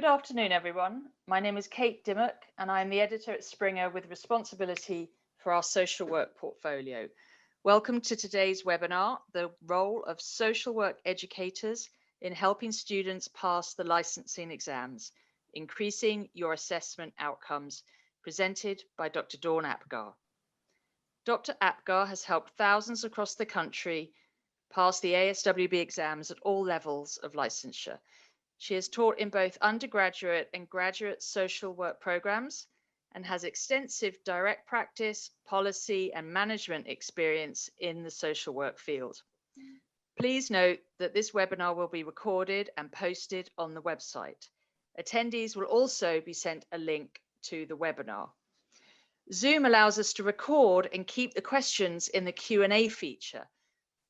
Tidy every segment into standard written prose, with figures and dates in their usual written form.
afternoon, everyone. My name is Kate Dimmock, and I'm the editor at Springer with responsibility for our social work portfolio. Welcome to today's webinar, The Role of Social Work Educators in Helping Students Pass the Licensing Exams, Increasing Your Assessment Outcomes, presented by Dr. Dawn Apgar. Dr. Apgar has helped thousands across the country pass the ASWB exams at all levels of licensure. She has taught in both undergraduate and graduate social work programs and has extensive direct practice, policy, and management experience in the social work field. Please note that this webinar will be recorded and posted on the website. Attendees will also be sent a link to the webinar. Zoom allows us to record and keep the questions in the Q&A feature.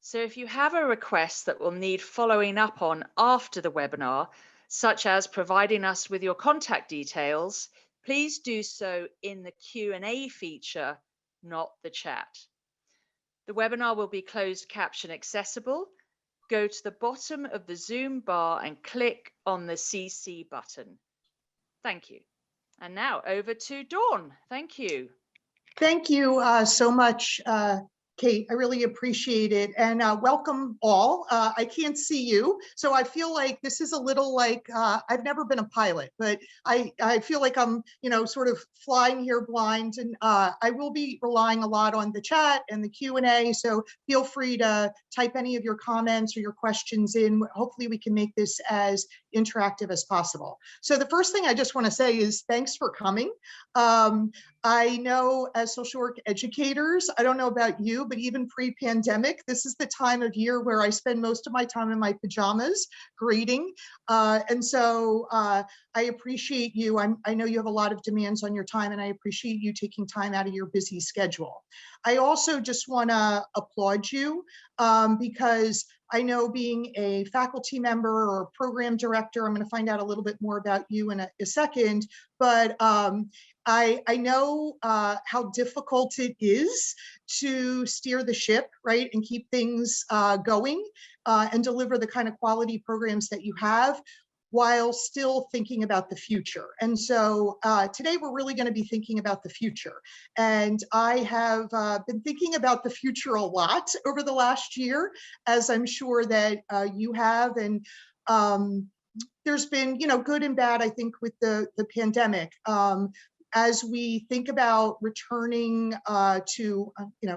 So if you have a request that will need following up on after the webinar, such as providing us with your contact details, please do so in the Q&A feature, not the chat. The webinar will be closed caption accessible. Go to the bottom of the Zoom bar and click on the CC button. Thank you. And now over to Dawn. Thank you. Thank you so much, Kate. I really appreciate it. And welcome all. I can't see you, so I feel like this is a little like, I've never been a pilot, but I feel like I'm, sort of flying here blind. And I will be relying a lot on the chat and the Q&A, so feel free to type any of your comments or your questions in. Hopefully we can make this as interactive as possible. So the first thing I just want to say is thanks for coming. I know as social work educators, I don't know about you, but even pre-pandemic, this is the time of year where I spend most of my time in my pajamas grading. And so I appreciate you. I know you have a lot of demands on your time, and I appreciate you taking time out of your busy schedule. I also just want to applaud you because I know being a faculty member or program director, I'm going to find out a little bit more about you in a second, but I know how difficult it is to steer the ship, right, and keep things going and deliver the kind of quality programs that you have while still thinking about the future. And so today we're really going to be thinking about the future. And I have been thinking about the future a lot over the last year, as I'm sure that you have. And there's been, good and bad, I think, with the pandemic. As we think about returning to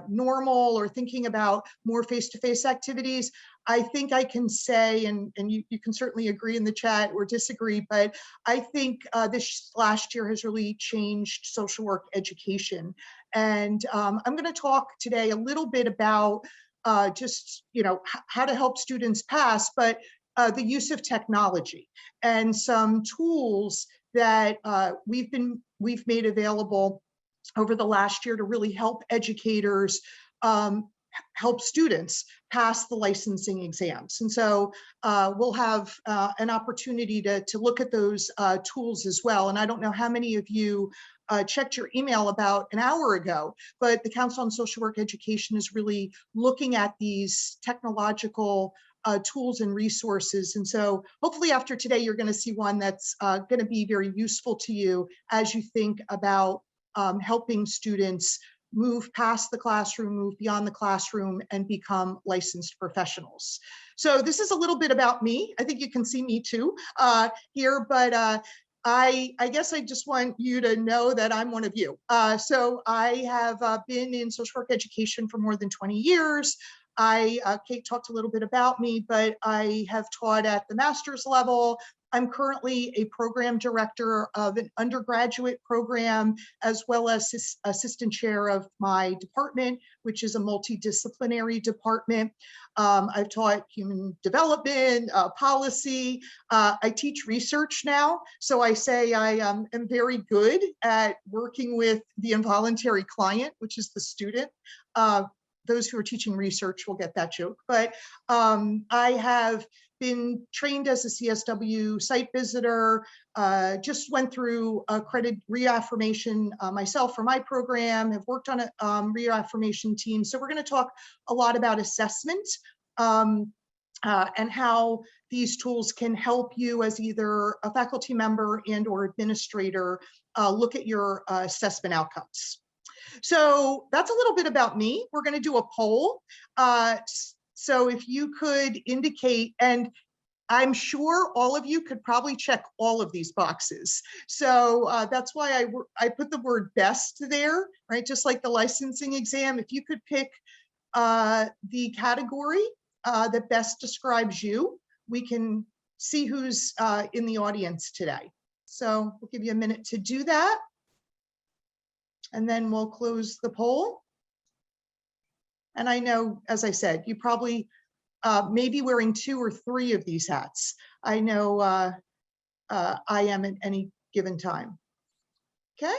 normal or thinking about more face-to-face activities, I think I can say, and you can certainly agree in the chat or disagree, but I think this last year has really changed social work education. And I'm going to talk today a little bit about just how to help students pass, but the use of technology and some tools that we've made available over the last year to really help educators help students pass the licensing exams. And so we'll have an opportunity to look at those tools as well. And I don't know how many of you checked your email about an hour ago, but the Council on Social Work Education is really looking at these technological tools and resources. And so hopefully after today, you're going to see one that's going to be very useful to you as you think about helping students move past the classroom, move beyond the classroom, and become licensed professionals. So this is a little bit about me. I think you can see me too here, but I guess I just want you to know that I'm one of you. So I have been in social work education for more than 20 years. Kate talked a little bit about me, but I have taught at the master's level. I'm currently a program director of an undergraduate program, as well as assistant chair of my department, which is a multidisciplinary department. I've taught human development, policy. I teach research now. So I say I am very good at working with the involuntary client, which is the student. Those who are teaching research will get that joke, but I have been trained as a CSW site visitor, just went through a credit reaffirmation myself for my program, have worked on a reaffirmation team. So we're going to talk a lot about assessment. and how these tools can help you as either a faculty member and or administrator look at your assessment outcomes. So that's a little bit about me. We're going to do a poll. So if you could indicate, and I'm sure all of you could probably check all of these boxes. So that's why I put the word best there, right? Just like the licensing exam, if you could pick the category that best describes you, we can see who's in the audience today. So we'll give you a minute to do that. And then we'll close the poll. And I know, as I said, you probably may be wearing 2 or 3 of these hats. I know I am at any given time. Okay.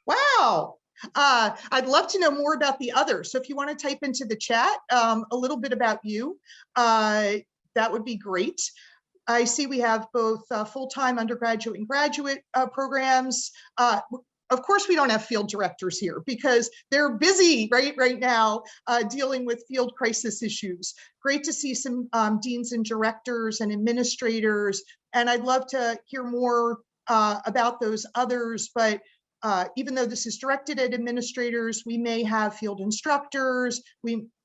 Wow. I'd love to know more about the others. So if you want to type into the chat a little bit about you, that would be great. I see we have both full-time undergraduate and graduate programs. Of course, we don't have field directors here because they're busy right now dealing with field crisis issues. Great to see some deans and directors and administrators. And I'd love to hear more about those others, but even though this is directed at administrators, we may have field instructors,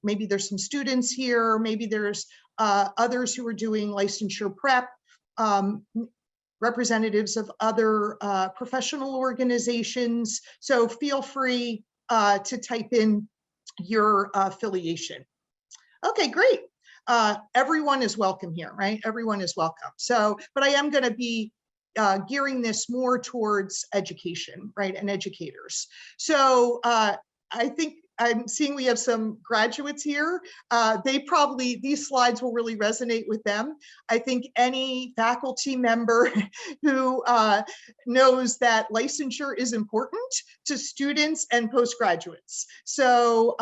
maybe there's some students here, maybe there's others who are doing licensure prep, representatives of other professional organizations. So feel free to type in your affiliation. Okay, great. Everyone is welcome here, right? Everyone is welcome. So, but I am going to be gearing this more towards education, right, and educators. So I think I'm seeing we have some graduates here. These slides will really resonate with them. I think any faculty member who knows that licensure is important to students and postgraduates. So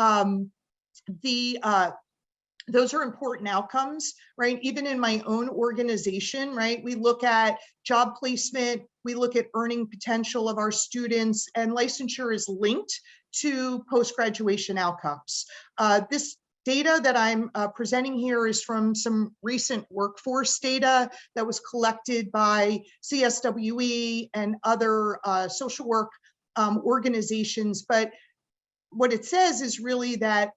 those are important outcomes, right? Even in my own organization, right? We look at job placement, we look at earning potential of our students, and licensure is linked to post-graduation outcomes. This data that I'm presenting here is from some recent workforce data that was collected by CSWE and other social work organizations. But what it says is really that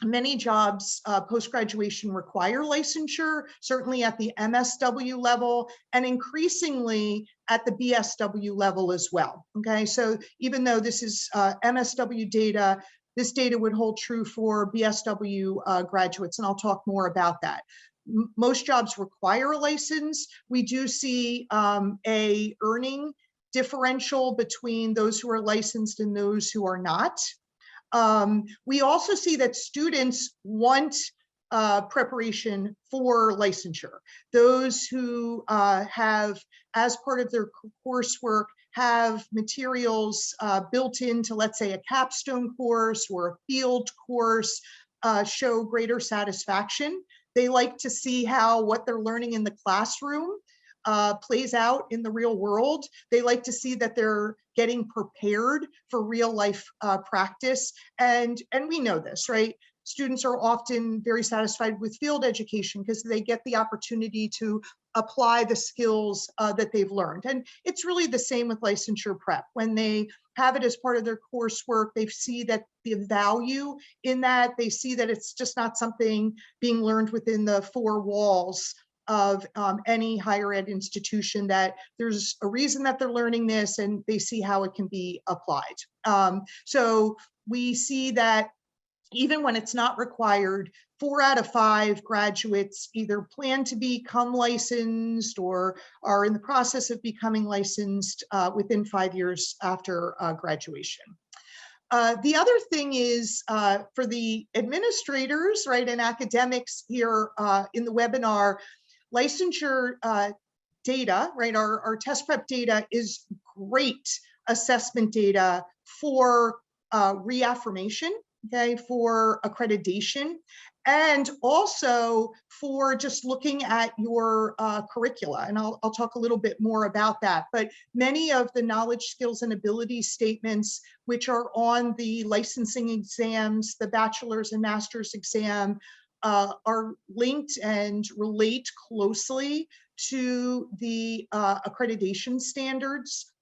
many jobs post-graduation require licensure, certainly at the MSW level, and increasingly at the BSW level as well. Okay, so even though this is MSW data, this data would hold true for BSW graduates, and I'll talk more about that. Most jobs require a license. We do see a earning differential between those who are licensed and those who are not. We also see that students want preparation for licensure. Those who have, as part of their coursework, have materials built into, let's say, a capstone course or a field course, show greater satisfaction. They like to see how what they're learning in the classroom plays out in the real world. They like to see that they're getting prepared for real life practice. And we know this, right? Students are often very satisfied with field education because they get the opportunity to apply the skills that they've learned. And it's really the same with licensure prep. When they have it as part of their coursework, they see that the value in that, they see that it's just not something being learned within the 4 walls of any higher ed institution, that there's a reason that they're learning this and they see how it can be applied. So we see that even when it's not required, 4 out of 5 graduates either plan to become licensed or are in the process of becoming licensed within 5 years after graduation. The other thing is for the administrators, right, and academics here in the webinar, licensure data, right, our test prep data is great assessment data for reaffirmation, okay, for accreditation, and also for just looking at your curricula. And I'll talk a little bit more about that. But many of the knowledge, skills, and abilities statements, which are on the licensing exams, the bachelor's and master's exam, are linked and relate closely to the accreditation standards.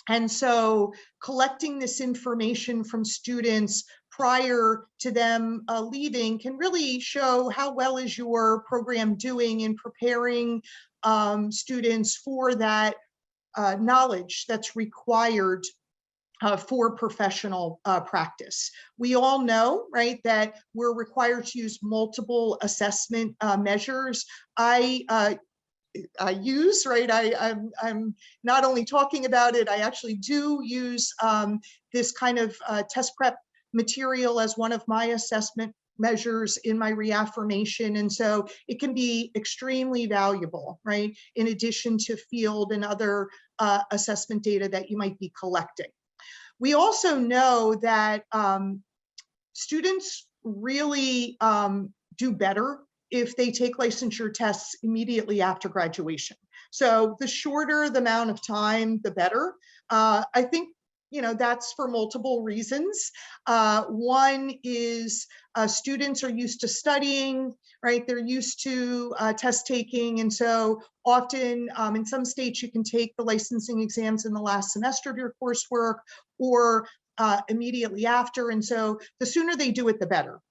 And so collecting this information from students prior to them leaving can really show how well is your program doing in preparing students for that knowledge that's required for professional practice. We all know, right, that we're required to use multiple assessment measures. I use, right, I'm not only talking about it, I actually do use this kind of test prep material as one of my assessment measures in my reaffirmation. And so it can be extremely valuable, right, in addition to field and other assessment data that you might be collecting. We also know that students really do better if they take licensure tests immediately after graduation. So the shorter the amount of time, the better. I think, you know, that's for multiple reasons. One is students are used to studying, right? They're used to test taking. And so often in some states, you can take the licensing exams in the last semester of your coursework or immediately after. And so the sooner they do it, the better.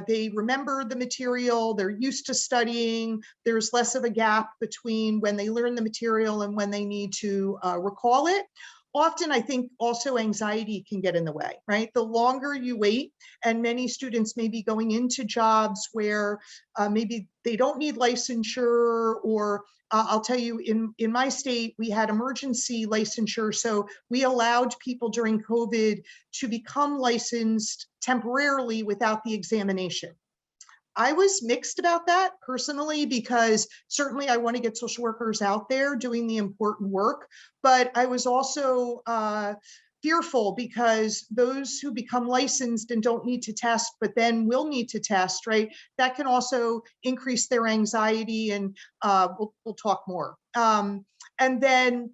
They remember the material, they're used to studying, there's less of a gap between when they learn the material and when they need to recall it. Often, I think also anxiety can get in the way, right? The longer you wait, and many students may be going into jobs where maybe they don't need licensure, or I'll tell you, in my state, we had emergency licensure. So we allowed people during COVID to become licensed temporarily without the examination. I was mixed about that personally, because certainly I want to get social workers out there doing the important work, but I was also fearful because those who become licensed and don't need to test, but then will need to test, right? That can also increase their anxiety, and we'll talk more. And then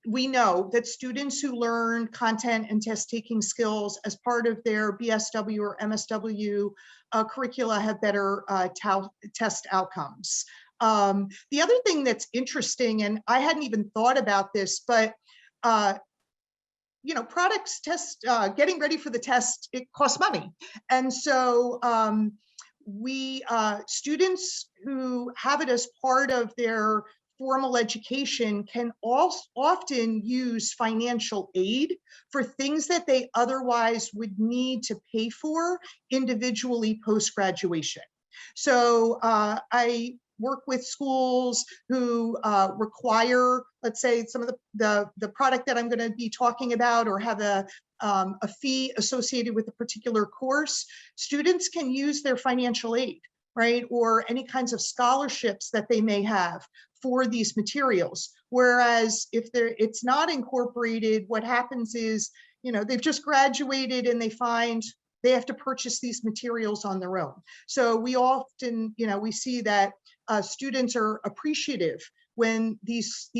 we know that students who learn content and test taking skills as part of their BSW or MSW curricula have better test outcomes. The other thing that's interesting, and I hadn't even thought about this, but you know, products test, getting ready for the test, it costs money. And so students who have it as part of their formal education can also often use financial aid for things that they otherwise would need to pay for individually post-graduation. So I work with schools who require, let's say, some of the product that I'm going to be talking about, or have a fee associated with a particular course. Students can use their financial aid, right, or any kinds of scholarships that they may have for these materials. Whereas if it's not incorporated, what happens is, you know, they've just graduated and they find they have to purchase these materials on their own. So we often, you know, we see that students are appreciative when these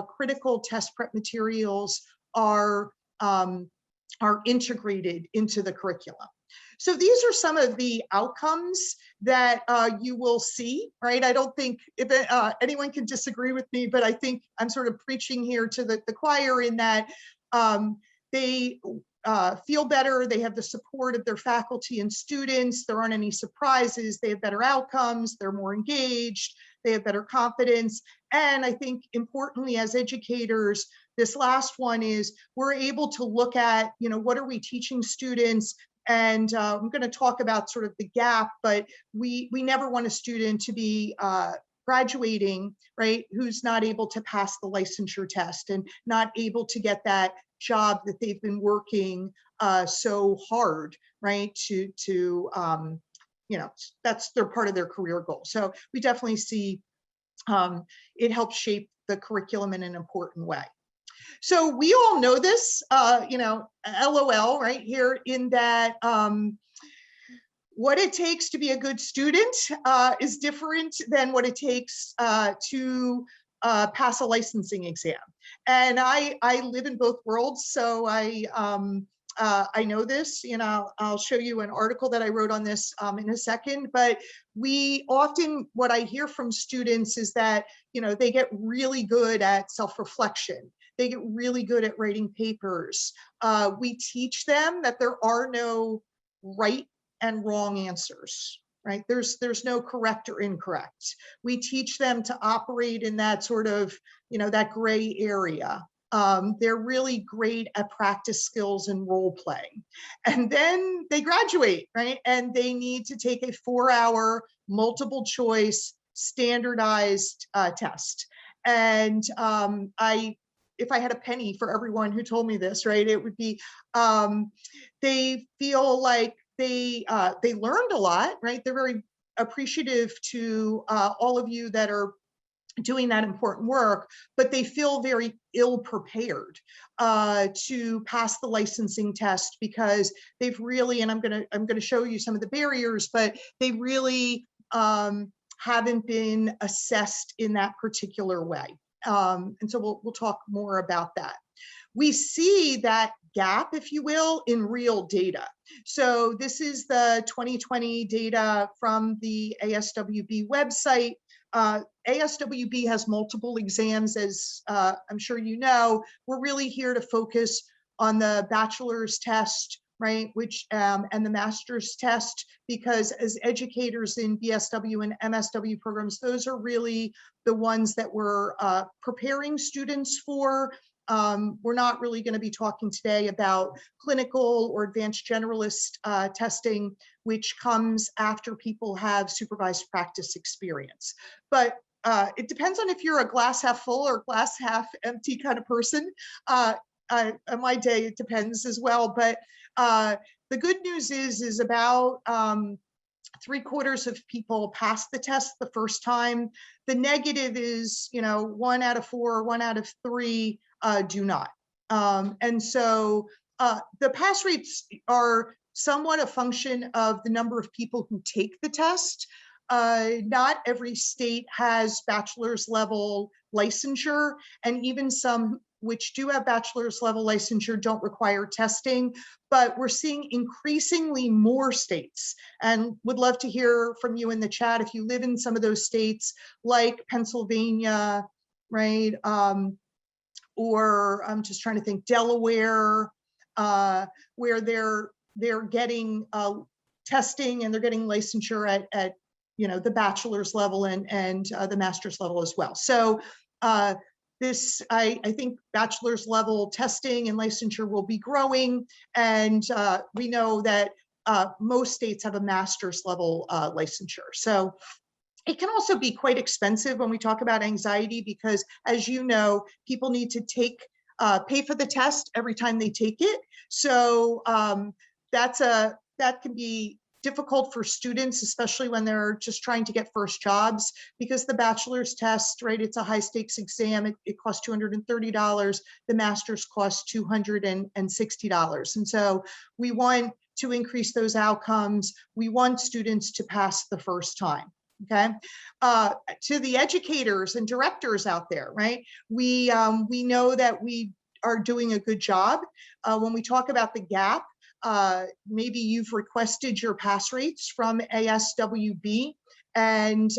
critical test prep materials are integrated into the curriculum. So these are some of the outcomes that you will see, right? I don't think if anyone can disagree with me, but I think I'm sort of preaching here to the choir in that they feel better, they have the support of their faculty and students, there aren't any surprises, they have better outcomes, they're more engaged, they have better confidence. And I think importantly, as educators, this last one is we're able to look at, you know, what are we teaching students? And I'm going to talk about sort of the gap, but we never want a student to be graduating, right, who's not able to pass the licensure test and not able to get that job that they've been working so hard, right, to you know, that's their part of their career goal. So we definitely see it helps shape the curriculum in an important way. So we all know this, you know, LOL, right here, in that what it takes to be a good student is different than what it takes to pass a licensing exam. And I live in both worlds. So I know this, I'll show you an article that I wrote on this in a second, but we often, what I hear from students is that, they get really good at self-reflection. They get really good at writing papers. We teach them that there are no right and wrong answers, right? There's no correct or incorrect. We teach them to operate in that sort of, that gray area. They're really great at practice skills and role playing. And then they graduate, right? And they need to take a 4-hour multiple choice standardized test. And if I had a penny for everyone who told me this, right, it would be, they feel like they learned a lot, right? They're very appreciative to all of you that are doing that important work, but they feel very ill prepared to pass the licensing test because they've really, and I'm gonna show you some of the barriers, but they really haven't been assessed in that particular way. And so we'll talk more about that. We see that gap, if you will, in real data. So this is the 2020 data from the ASWB website. ASWB has multiple exams, as I'm sure you know. We're really here to focus on the bachelor's test, right, which and the master's test, because as educators in BSW and MSW programs, those are really the ones that we're preparing students for. We're not really going to be talking today about clinical or advanced generalist testing, which comes after people have supervised practice experience. But it depends on if you're a glass half full or glass half empty kind of person. On my day, it depends as well. But the good news is about 3/4 of people pass the test the first time. The negative is, 1 out of 4, 1 out of 3 do not. And so the pass rates are somewhat a function of the number of people who take the test. Not every state has bachelor's level licensure, and even some which do have bachelor's level licensure don't require testing, but we're seeing increasingly more states, and would love to hear from you in the chat if you live in some of those states like Pennsylvania, right? Or I'm just trying to think, Delaware, where they're getting testing and they're getting licensure at the bachelor's level and the master's level as well. So this, I think bachelor's level testing and licensure will be growing, and we know that most states have a master's level licensure. So it can also be quite expensive when we talk about anxiety, because as you know, people need to pay for the test every time they take it. So that can be difficult for students, especially when they're just trying to get first jobs, because the bachelor's test, right, it's a high stakes exam. It costs $230. The master's costs $260. And so we want to increase those outcomes. We want students to pass the first time. Okay, to the educators and directors out there, right? We know that we are doing a good job. When we talk about the gap, maybe you've requested your pass rates from ASWB and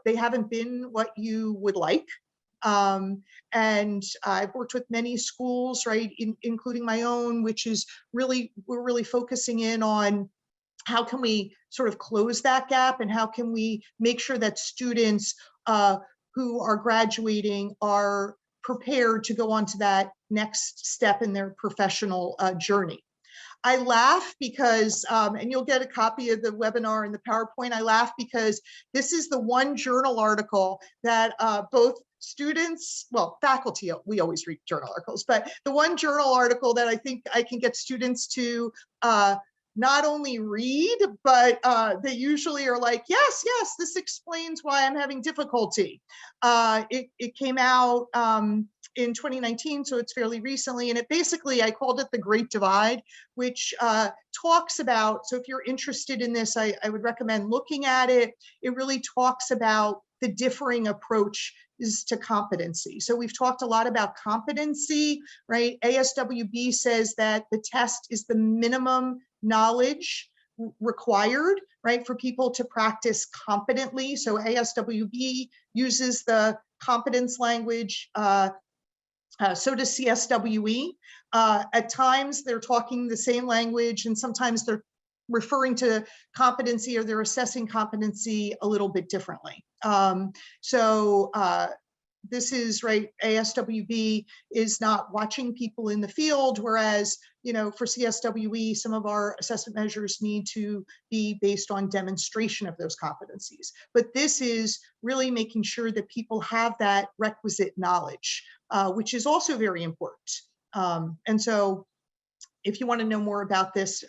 they haven't been what you would like. And I've worked with many schools, right, including my own, which is we're really focusing in on how can we sort of close that gap, and how can we make sure that students who are graduating are prepared to go on to that next step in their professional journey. I laugh because, and you'll get a copy of the webinar and the PowerPoint, I laugh because this is the one journal article that both students, well, faculty, we always read journal articles, but the one journal article that I think I can get students to not only read, but they usually are like, yes, this explains why I'm having difficulty. It came out in 2019, so it's fairly recently, and it basically, I called it the Great Divide, which talks about, so if you're interested in this, I would recommend looking at it. It really talks about the differing approach is to competency. So we've talked a lot about competency, right? ASWB says that the test is the minimum knowledge required, right, for people to practice competently. So ASWB uses the competence language, so does CSWE. At times they're talking the same language, and sometimes they're referring to competency or they're assessing competency a little bit differently. This is right, ASWB is not watching people in the field, whereas, for CSWE, some of our assessment measures need to be based on demonstration of those competencies. But this is really making sure that people have that requisite knowledge, which is also very important. And so if you want to know more about this,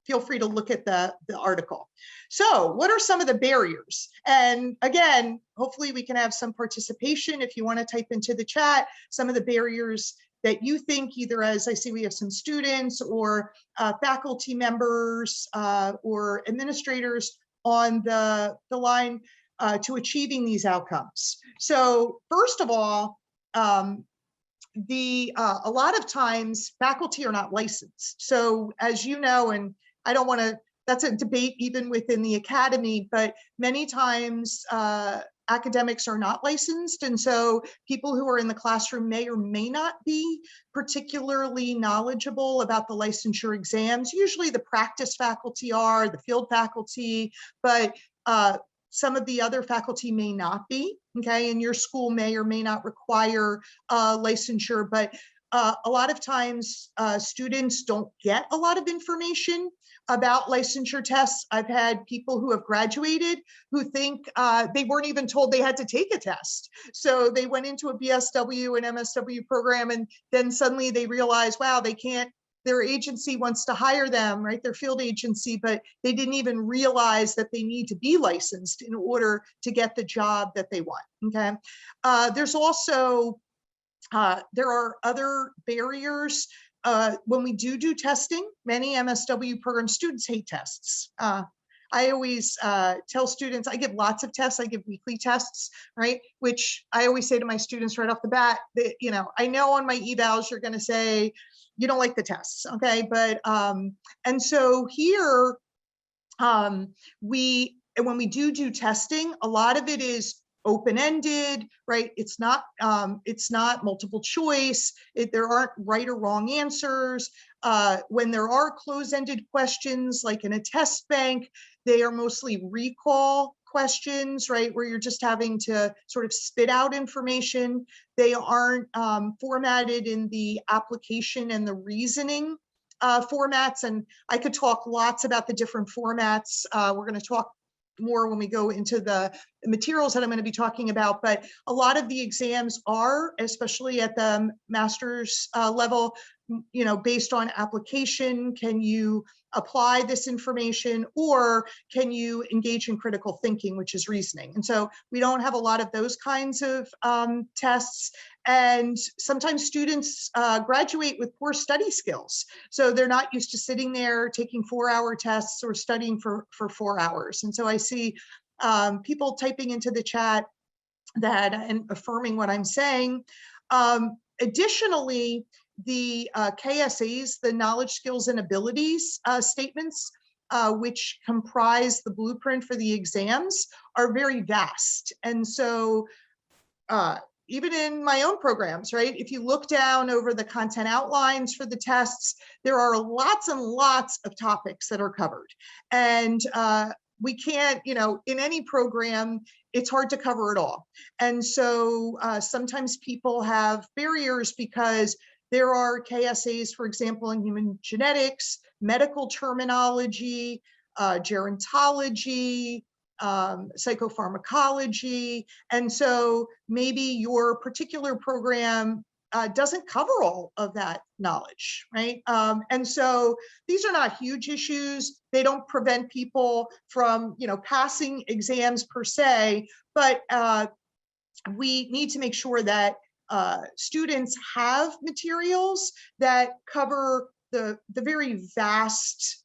feel free to look at the article. So what are some of the barriers? And again, hopefully we can have some participation if you want to type into the chat some of the barriers that you think, either, as I see we have some students or faculty members or administrators on the line to achieving these outcomes. So first of all, a lot of times faculty are not licensed. So as you know, and I don't want to, that's a debate even within the academy, but many times academics are not licensed. And so people who are in the classroom may or may not be particularly knowledgeable about the licensure exams. Usually the practice faculty are, the field faculty, but some of the other faculty may not be, okay? And your school may or may not require licensure, but a lot of times students don't get a lot of information about licensure tests. I've had people who have graduated who think they weren't even told they had to take a test. So they went into a BSW and MSW program, and then suddenly they realize, wow, they can't, their agency wants to hire them, right? Their field agency, but they didn't even realize that they need to be licensed in order to get the job that they want, okay? There's also, there are other barriers. When we do testing, many MSW program students hate tests. I always tell students, I give lots of tests, I give weekly tests, right? Which I always say to my students right off the bat, that, I know on my evals, you're gonna say, you don't like the tests, okay? But, and so here, when we do testing, a lot of it is open-ended, right? It's not multiple choice. There aren't right or wrong answers. When there are close-ended questions, like in a test bank, they are mostly recall questions, right? Where you're just having to sort of spit out information. They aren't formatted in the application and the reasoning formats. And I could talk lots about the different formats. We're going to talk more when we go into the materials that I'm going to be talking about, but a lot of the exams are, especially at the master's level, based on application. Can you apply this information, or can you engage in critical thinking, which is reasoning? And so we don't have a lot of those kinds of tests. And sometimes students graduate with poor study skills. So they're not used to sitting there taking 4-hour tests or studying for 4 hours. And so I see people typing into the chat that and affirming what I'm saying. Additionally, the KSAs, the knowledge, skills, and abilities statements, which comprise the blueprint for the exams, are very vast. And so even in my own programs, right? If you look down over the content outlines for the tests, there are lots and lots of topics that are covered. And we can't, in any program, it's hard to cover it all. And so sometimes people have barriers because there are KSAs, for example, in human genetics, medical terminology, gerontology, psychopharmacology. And so maybe your particular program doesn't cover all of that knowledge, right? And so these are not huge issues. They don't prevent people from, passing exams per se, but we need to make sure that students have materials that cover the very vast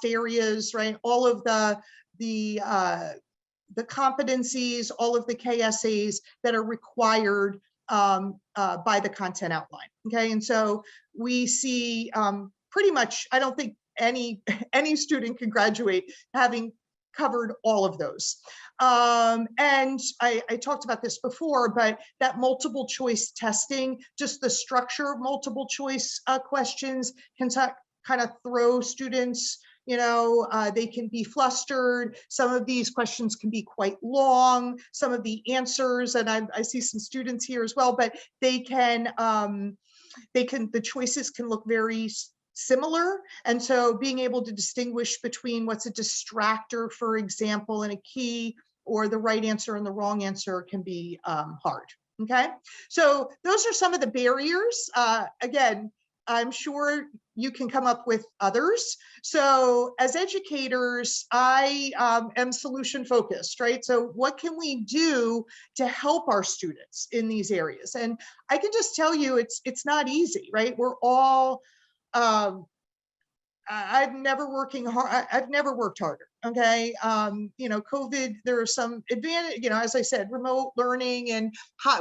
areas, right? All of the the competencies, all of the KSAs that are required by the content outline. Okay, and so we see pretty much, I don't think any student can graduate having covered all of those. And I talked about this before, but that multiple choice testing, just the structure of multiple choice questions can kind of throw students, you know, they can be flustered. Some of these questions can be quite long. Some of the answers, and I see some students here as well, but the choices can look very similar. And so being able to distinguish between what's a distractor, for example, and a key, or the right answer and the wrong answer can be hard. Okay, so those are some of the barriers. Again, I'm sure you can come up with others. So as educators, I am solution focused, right? So what can we do to help our students in these areas? And I can just tell you, it's not easy, right? We're all, I've never worked harder. Okay. You know, COVID, there are some advantage, you know, as I said, remote learning and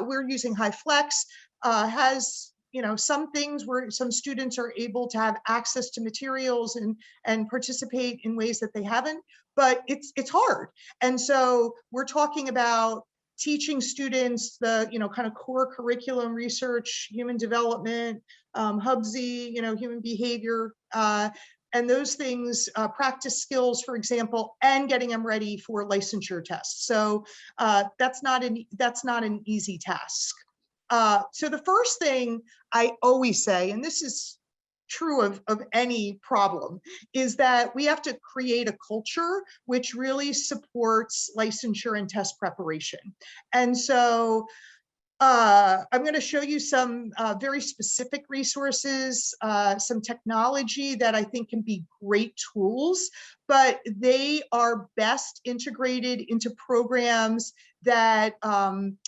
we're using high flex has, you know, some things where some students are able to have access to materials and participate in ways that they haven't, but it's hard. And so we're talking about teaching students the, you know, kind of core curriculum research, human development, Hubsy, you know, human behavior, and those things, practice skills, for example, and getting them ready for licensure tests. So that's not an easy task. So the first thing I always say, and this is true of any problem, is that we have to create a culture which really supports licensure and test preparation. And so I'm going to show you some very specific resources, some technology that I think can be great tools, but they are best integrated into programs that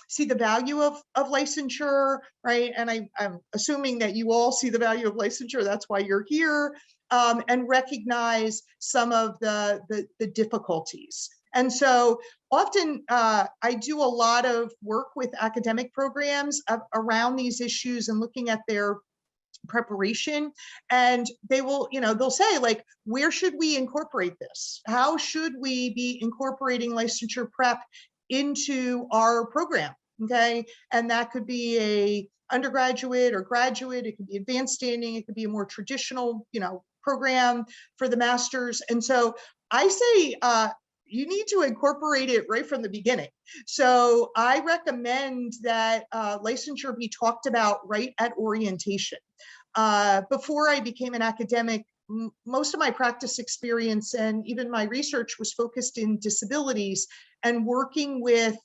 see the value of licensure, right? And I'm assuming that you all see the value of licensure, that's why you're here, and recognize some of the difficulties. And so often I do a lot of work with academic programs around these issues and looking at their preparation, and they will, you know, they'll say, like, where should we incorporate this? How should we be incorporating licensure prep into our program? Okay, and that could be a undergraduate or graduate, it could be advanced standing, it could be a more traditional, you know, program for the master's. And so I say you need to incorporate it right from the beginning. So I recommend that licensure be talked about right at orientation. Before I became an academic, most of my practice experience and even my research was focused in disabilities and working with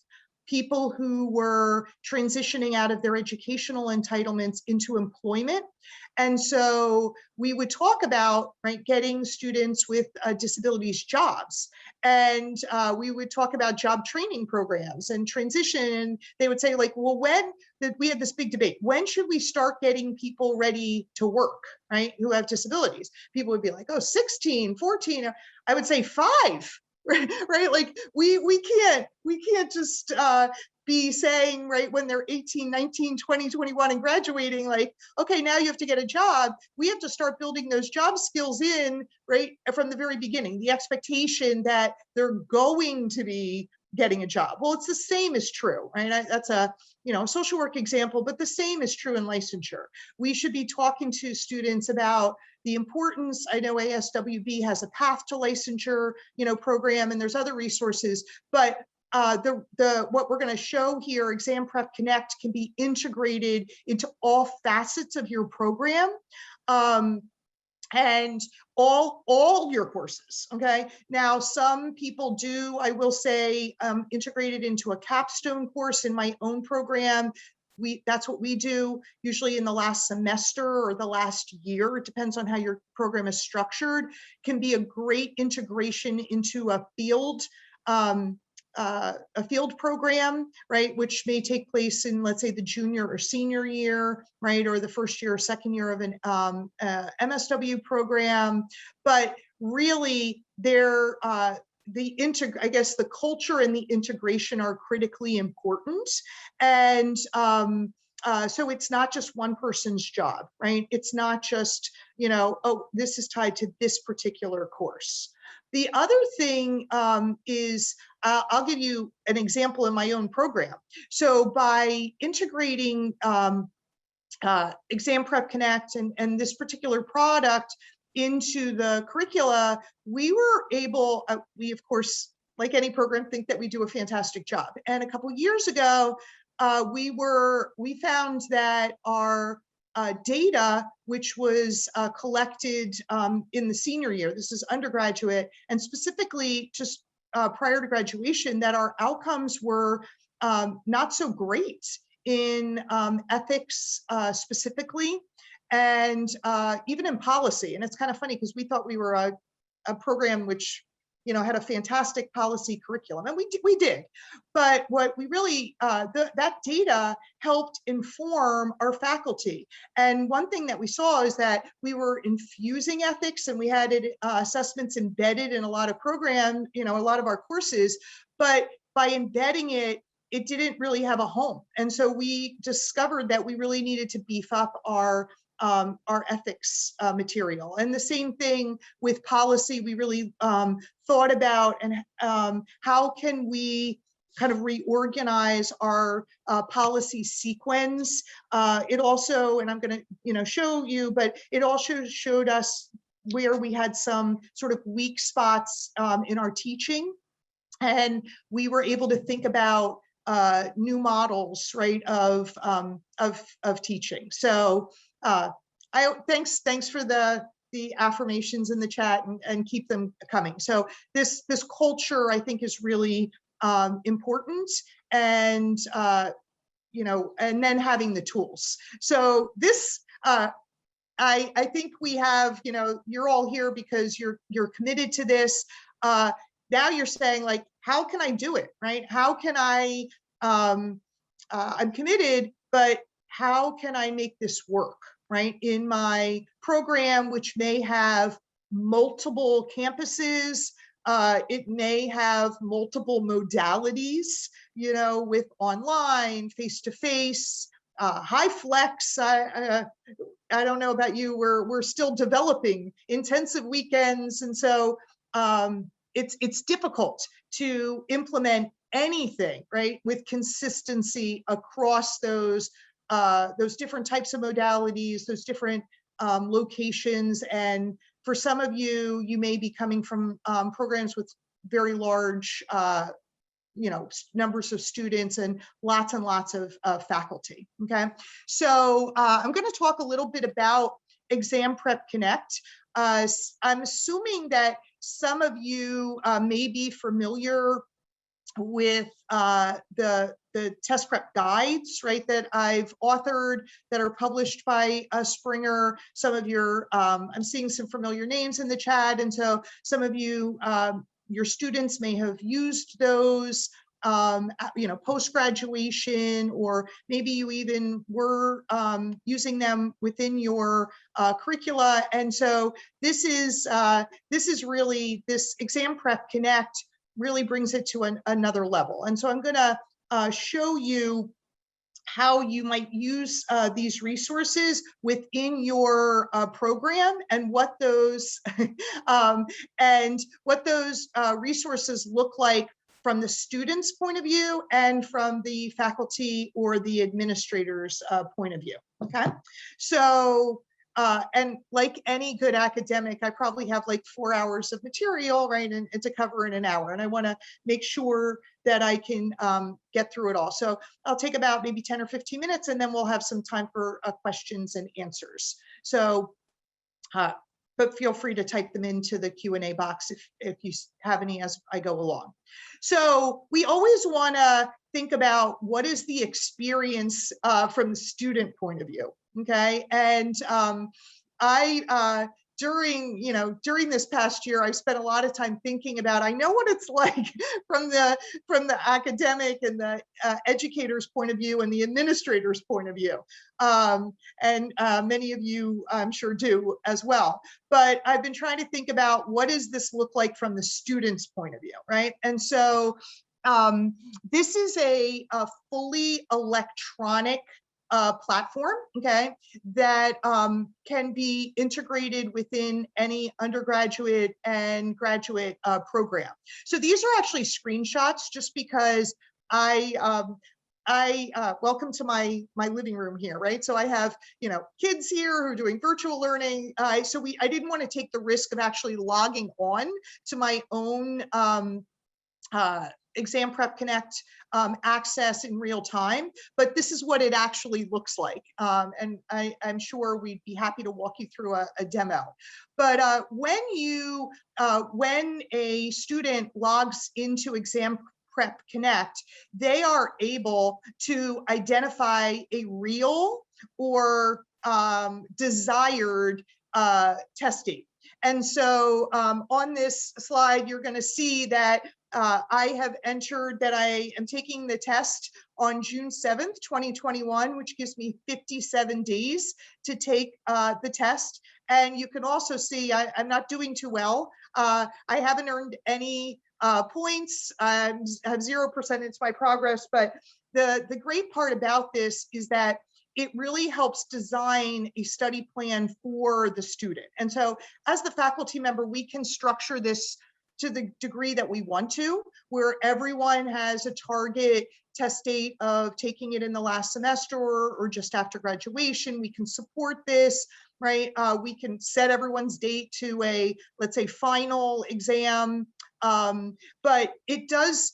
people who were transitioning out of their educational entitlements into employment. And so we would talk about, right, getting students with disabilities jobs. And we would talk about job training programs and transition. They would say, like, well, we had this big debate, when should we start getting people ready to work, right, who have disabilities? People would be like, oh, 16, 14. I would say 5. Right? Like we can't just be saying, right, when they're 18, 19, 20, 21 and graduating, like, okay, now you have to get a job. We have to start building those job skills in, right, from the very beginning, the expectation that they're going to be getting a job. Well, it's the same is true, right? That's a, you know, social work example, but the same is true in licensure. We should be talking to students about the importance. I know ASWB has a path to licensure, you know, program, and there's other resources, but what we're going to show here, Exam Prep Connect, can be integrated into all facets of your program. And all your courses. Okay, now some people do, I will say, integrated into a capstone course in my own program. That's what we do usually in the last semester or the last year. It depends on how your program is structured. Can be a great integration into a field program, right, which may take place in, let's say, the junior or senior year, right, or the first year or second year of an MSW program. But really, I guess the culture and the integration are critically important. And so it's not just one person's job, right? It's not just, oh, this is tied to this particular course. The other thing is, I'll give you an example in my own program. So by integrating Exam Prep Connect and this particular product into the curricula, we were able, we of course, like any program, think that we do a fantastic job. And a couple years ago, we found that our data, which was collected in the senior year, this is undergraduate, and specifically just prior to graduation, that our outcomes were not so great in ethics specifically, and even in policy. And it's kind of funny because we thought we were a program which had a fantastic policy curriculum, and we did. But what we really, that data helped inform our faculty. And one thing that we saw is that we were infusing ethics, and we had assessments embedded in a lot of programs, a lot of our courses, but by embedding it, it didn't really have a home. And so we discovered that we really needed to beef up our ethics material. And the same thing with policy. We really thought about and how can we kind of reorganize our policy sequence. It also, and I'm going to show you, but it also showed us where we had some sort of weak spots in our teaching, and we were able to think about new models, right, of teaching. So thanks for the affirmations in the chat, and keep them coming. So this culture, I think, is really important, and and then having the tools. So this I think we have, you're all here because you're committed to this. Now you're saying, like, how can I do it, right? How can I, I'm committed, but how can I make this work, right? In my program, which may have multiple campuses, it may have multiple modalities, with online, face-to-face, high flex. I don't know about you, we're still developing intensive weekends. And so it's difficult to implement anything, right, with consistency across those different types of modalities, those different locations. And for some of you, you may be coming from programs with very large numbers of students and lots of faculty. Okay, so I'm going to talk a little bit about Exam Prep Connect. I'm assuming that some of you may be familiar with the test prep guides, right, that I've authored, that are published by Springer. Some of your, I'm seeing some familiar names in the chat, and so some of you, your students may have used those, post-graduation, or maybe you even were using them within your curricula. And so this is really, this Exam Prep Connect really brings it to another level. And so I'm going to show you how you might use these resources within your program, and what those resources look like from the student's point of view and from the faculty or the administrator's point of view. Okay, so and like any good academic, I probably have like 4 hours of material, right, and to cover in an hour, and I want to make sure that I can get through it all. So I'll take about maybe 10 or 15 minutes, and then we'll have some time for questions and answers. So, but feel free to type them into the Q&A box if you have any as I go along. So we always want to think about what is the experience from the student point of view. Okay, and I during this past year, I spent a lot of time thinking about, I know what it's like from the academic and the educator's point of view and the administrator's point of view. And many of you, I'm sure, do as well. But I've been trying to think about, what does this look like from the student's point of view, right? And so this is a fully electronic platform, okay, that can be integrated within any undergraduate and graduate program. So these are actually screenshots, just because welcome to my living room here, right? So I have, kids here who are doing virtual learning. So I didn't want to take the risk of actually logging on to my own Exam Prep Connect access in real time, but this is what it actually looks like. And I'm sure we'd be happy to walk you through a demo. But when a student logs into Exam Prep Connect, they are able to identify a real or desired test date. And so on this slide, you're going to see that I have entered that I am taking the test on June 7th, 2021, which gives me 57 days to take the test. And you can also see I'm not doing too well. I haven't earned any points. I have 0% into my progress. But the great part about this is that it really helps design a study plan for the student. And so as the faculty member, we can structure this to the degree that we want to, where everyone has a target test date of taking it in the last semester or just after graduation. We can support this, right? We can set everyone's date to a, let's say, final exam. But it does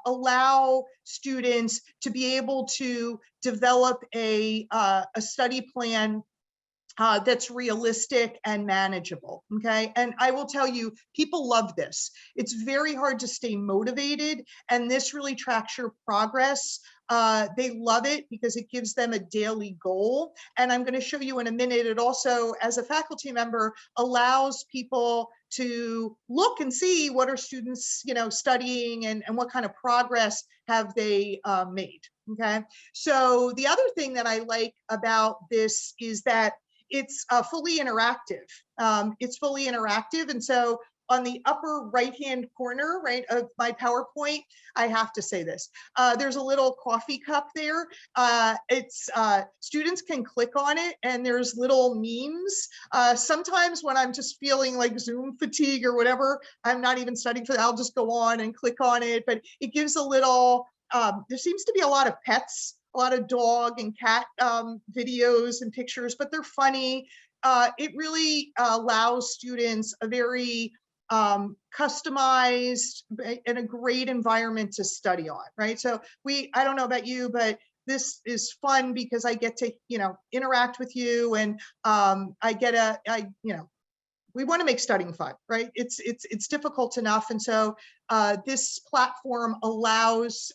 allow students to be able to develop a study plan that's realistic and manageable, okay? And I will tell you, people love this. It's very hard to stay motivated, and this really tracks your progress. They love it because it gives them a daily goal. And I'm gonna show you in a minute, it also, as a faculty member, allows people to look and see what are students, studying and what kind of progress have they made, okay? So the other thing that I like about this is that it's fully interactive. It's fully interactive. And so on the upper right-hand corner, right, of my PowerPoint, I have to say this, there's a little coffee cup there. Students can click on it and there's little memes. Sometimes when I'm just feeling like Zoom fatigue or whatever, I'm not even studying for that, I'll just go on and click on it, but it gives a little, there seems to be a lot of pets, a lot of dog and cat videos and pictures, but they're funny. It really allows students a very customized and a great environment to study on, right? So I don't know about you, but this is fun because I get to, interact with you, and we want to make studying fun, right? It's difficult enough. And so this platform allows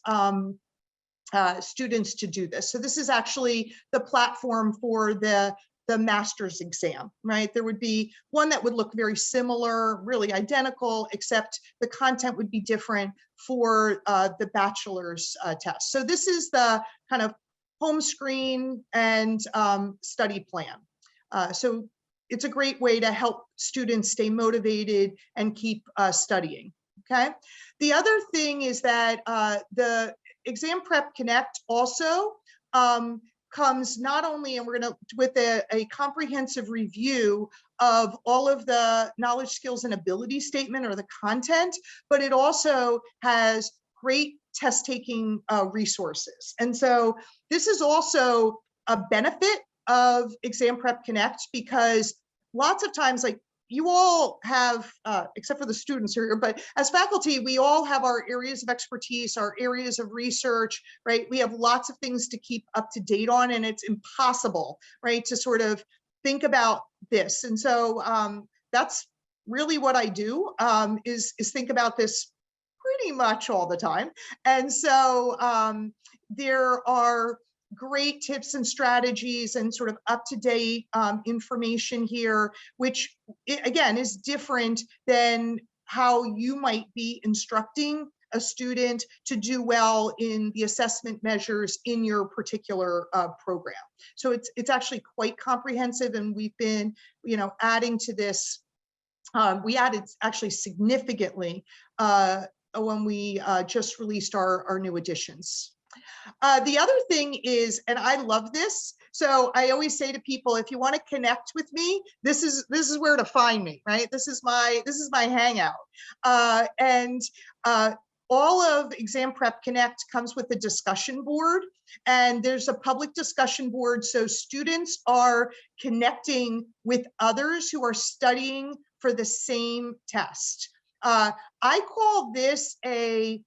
students to do this. So this is actually the platform for the master's exam, right? There would be one that would look very similar, really identical, except the content would be different for the bachelor's test. So this is the kind of home screen and study plan. So it's a great way to help students stay motivated and keep studying, okay? The other thing is that the Exam Prep Connect also comes not only, and we're going to, with a comprehensive review of all of the knowledge, skills, and ability statement or the content, but it also has great test taking resources. And so this is also a benefit of Exam Prep Connect, because lots of times, like, you all have, except for the students here, but as faculty, we all have our areas of expertise, our areas of research, right? We have lots of things to keep up to date on, and it's impossible, right, to sort of think about this. And so that's really what I do, is think about this pretty much all the time. And so there are great tips and strategies and sort of up-to-date information here, which again is different than how you might be instructing a student to do well in the assessment measures in your particular program. So it's actually quite comprehensive, and we've been, adding to this. We added actually significantly when we just released our new editions. The other thing is, and I love this, so I always say to people, if you want to connect with me, this is where to find me, right? This is my hangout. All of Exam Prep Connect comes with a discussion board, and there's a public discussion board, so students are connecting with others who are studying for the same test. I call this a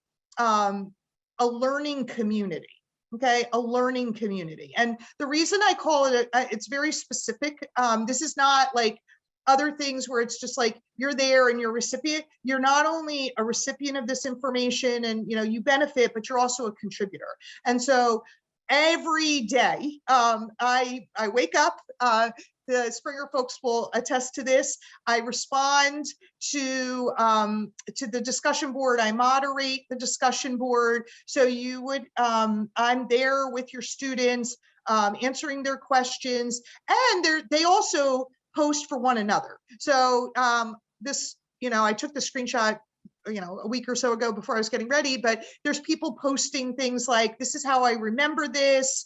learning community. Okay, a learning community. And the reason I call it, it's very specific. This is not like other things where it's just like you're there and you're a recipient. You're not only a recipient of this information and you benefit, but you're also a contributor. And so every day I wake up, the Springer folks will attest to this. I respond to the discussion board. I moderate the discussion board. So you would, I'm there with your students, answering their questions, and they also post for one another. So this, I took the screenshot a week or so ago before I was getting ready, but there's people posting things like, this is how I remember this.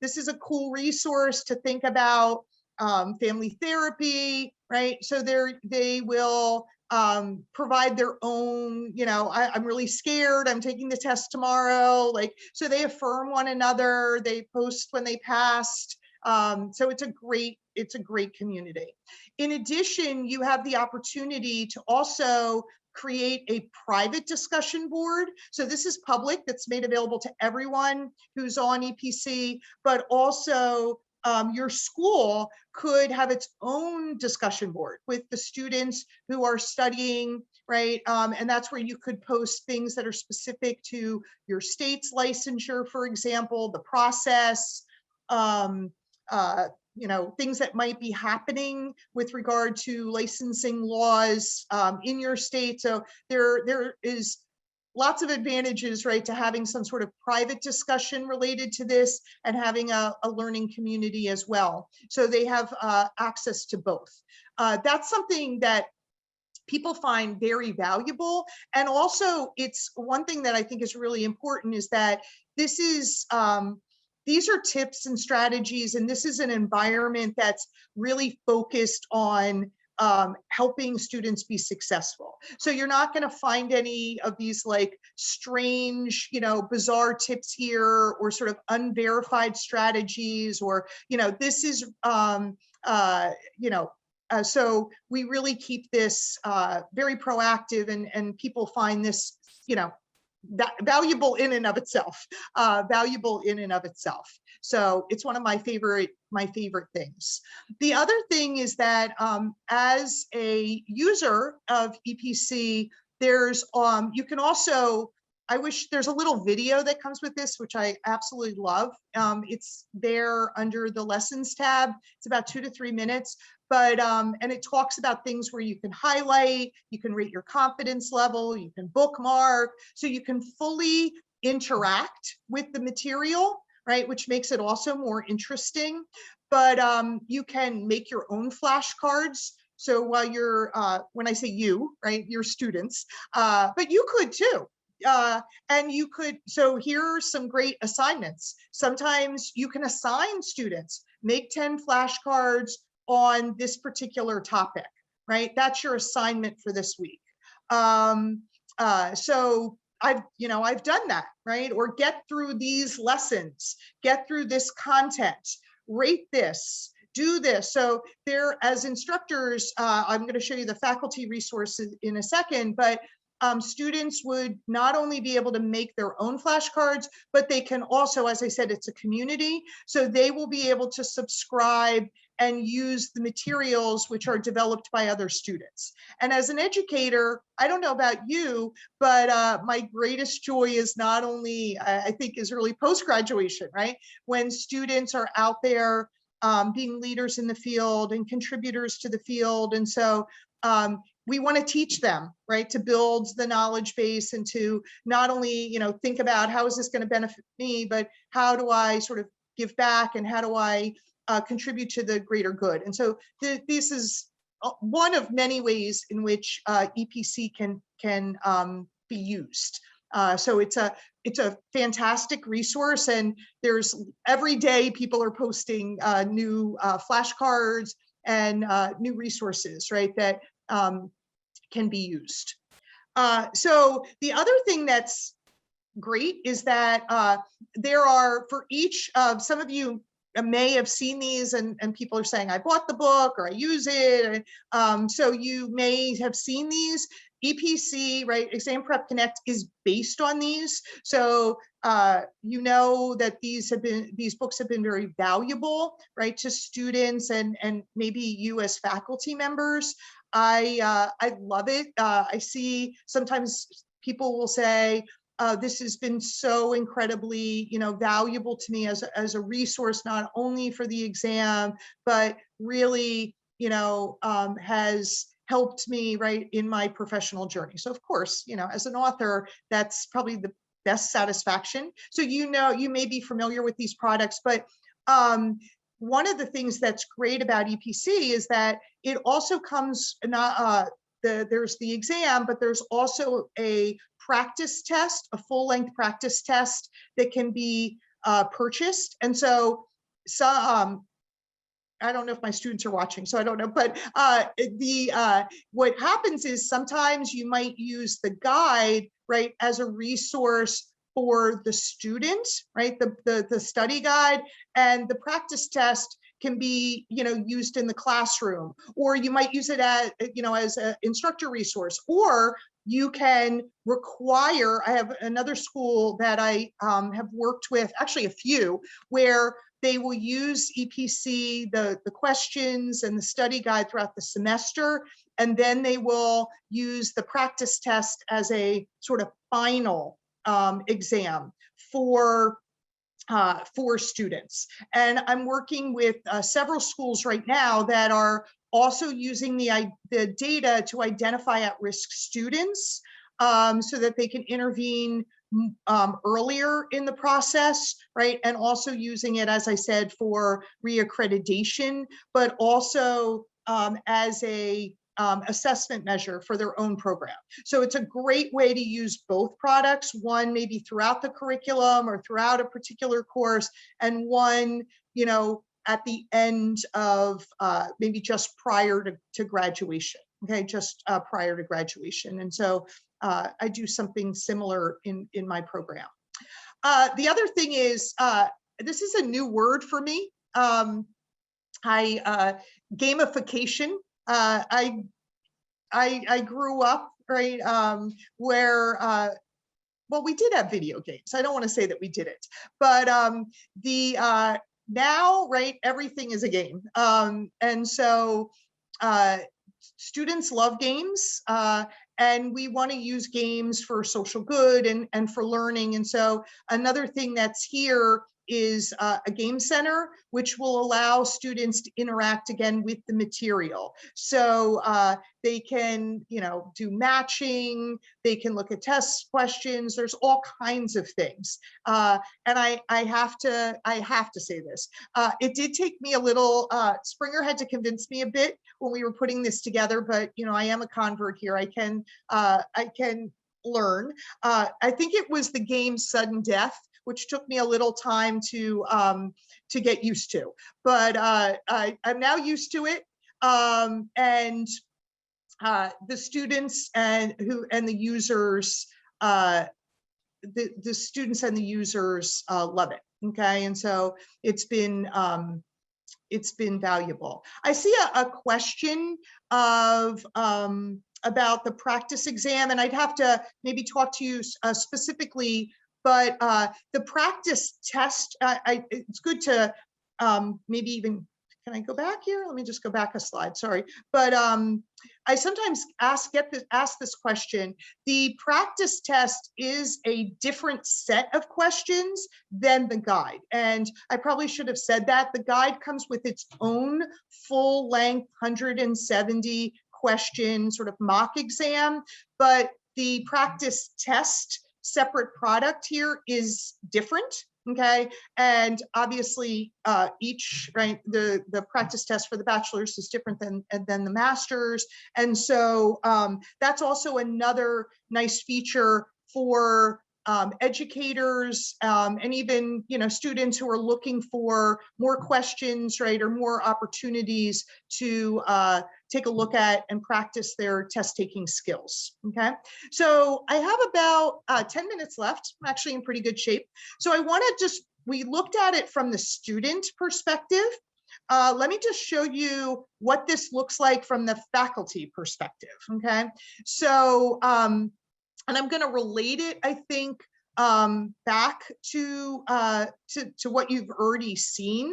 This is a cool resource to think about family therapy, right? So they will provide their own, I'm really scared, I'm taking the test tomorrow. So they affirm one another, they post when they passed. So it's a great community. In addition, you have the opportunity to also create a private discussion board. So this is public, that's made available to everyone who's on EPC, but also your school could have its own discussion board with the students who are studying, right? And that's where you could post things that are specific to your state's licensure, for example, the process, things that might be happening with regard to licensing laws in your state. So there is lots of advantages, right, to having some sort of private discussion related to this and having a learning community as well. So they have access to both. That's something that people find very valuable. And also, it's one thing that I think is really important is that this is, these are tips and strategies, and this is an environment that's really focused on helping students be successful. So you're not going to find any of these like strange, bizarre tips here, or sort of unverified strategies, or, this is, so we really keep this very proactive, and people find this, that valuable in and of itself, So it's one of my favorite things. The other thing is that as a user of EPC, there's you can also, I wish there's a little video that comes with this, which I absolutely love. It's there under the lessons tab. It's about 2 to 3 minutes. But, and it talks about things where you can highlight, you can rate your confidence level, you can bookmark, so you can fully interact with the material, right? Which makes it also more interesting. But you can make your own flashcards. So while you're, when I say you, right, your students, but you could too. And you could, so here are some great assignments. Sometimes you can assign students, make 10 flashcards on this particular topic, right? That's your assignment for this week. So I've done that, right? Or get through these lessons, get through this content, rate this, do this. So there, as instructors, I'm going to show you the faculty resources in a second, but students would not only be able to make their own flashcards, but they can also, as I said, it's a community. So they will be able to subscribe and use the materials which are developed by other students. And as an educator, I don't know about you, but my greatest joy is not only, I think, is really post-graduation, right? When students are out there being leaders in the field and contributors to the field. And so we want to teach them, right, to build the knowledge base and to not only, you know, think about how is this going to benefit me, but how do I sort of give back and how do I contribute to the greater good. And so this is one of many ways in which EPC can be used. So it's a fantastic resource, and there's every day people are posting new flashcards and new resources, right, that can be used. So the other thing that's great is that there are, for each of, some of you may have seen these and people are saying, I bought the book or I use it. So you may have seen these. EPC, right, Exam Prep Connect is based on these. So you know that these books have been very valuable, right, to students and maybe you as faculty members. I love it. I see sometimes people will say, this has been so incredibly, you know, valuable to me as a resource, not only for the exam, but really, you know, has helped me, right, in my professional journey. So of course, you know, as an author, that's probably the best satisfaction. So, you know, you may be familiar with these products, but one of the things that's great about EPC is that it also comes not there's the exam, but there's also a practice test, a full-length practice test that can be purchased. And so I don't know if my students are watching, so I don't know, but what happens is sometimes you might use the guide, right, as a resource for the student, right, the study guide, and the practice test can be, you know, used in the classroom, or you might use it as, you know, as an instructor resource, or you can require, I have another school that I have worked with, actually a few, where they will use EPC, the questions and the study guide throughout the semester, and then they will use the practice test as a sort of final exam for students. And I'm working with several schools right now that are also using the data to identify at-risk students so that they can intervene earlier in the process, right? And also using it, as I said, for reaccreditation, but also as a assessment measure for their own program. So it's a great way to use both products, one maybe throughout the curriculum or throughout a particular course, and one, you know, at the end of maybe just prior to graduation, okay, just prior to graduation. And so I do something similar in my program. The other thing is, this is a new word for me, gamification. I grew up, right, where, well, we did have video games. I don't want to say that we didn't, but now, right, everything is a game. And so students love games, and we want to use games for social good and for learning. And so another thing that's here is a game center, which will allow students to interact again with the material. So they can, you know, do matching, they can look at test questions, there's all kinds of things. And I have to say this, it did take me a little, Springer had to convince me a bit when we were putting this together, but, you know, I am a convert here, I can learn. I think it was the game Sudden Death, which took me a little time to get used to, but I'm now used to it, and the students and the users, the students and the users love it. Okay, and so it's been valuable. I see a question of about the practice exam, and I'd have to maybe talk to you specifically. But the practice test, it's good to maybe even can I go back here? Let me just go back a slide, sorry. But I sometimes ask this question. The practice test is a different set of questions than the guide. And I probably should have said that. The guide comes with its own full length 170 question sort of mock exam, but the practice test separate product here is different. Okay, and obviously each, right, the practice test for the bachelor's is different than the master's, and so that's also another nice feature for educators and even, you know, students who are looking for more questions, right, or more opportunities to take a look at and practice their test taking skills. Okay, so I have about 10 minutes left. I'm actually in pretty good shape. So I want to just, we looked at it from the student perspective. Let me just show you what this looks like from the faculty perspective. Okay, so and I'm going to relate it, I think, back to what you've already seen.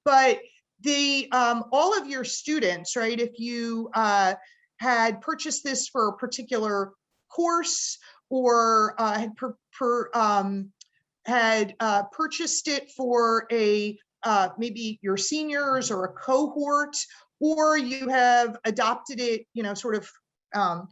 But the all of your students, right? If you had purchased this for a particular course or had purchased it for a maybe your seniors or a cohort, or you have adopted it, you know, sort of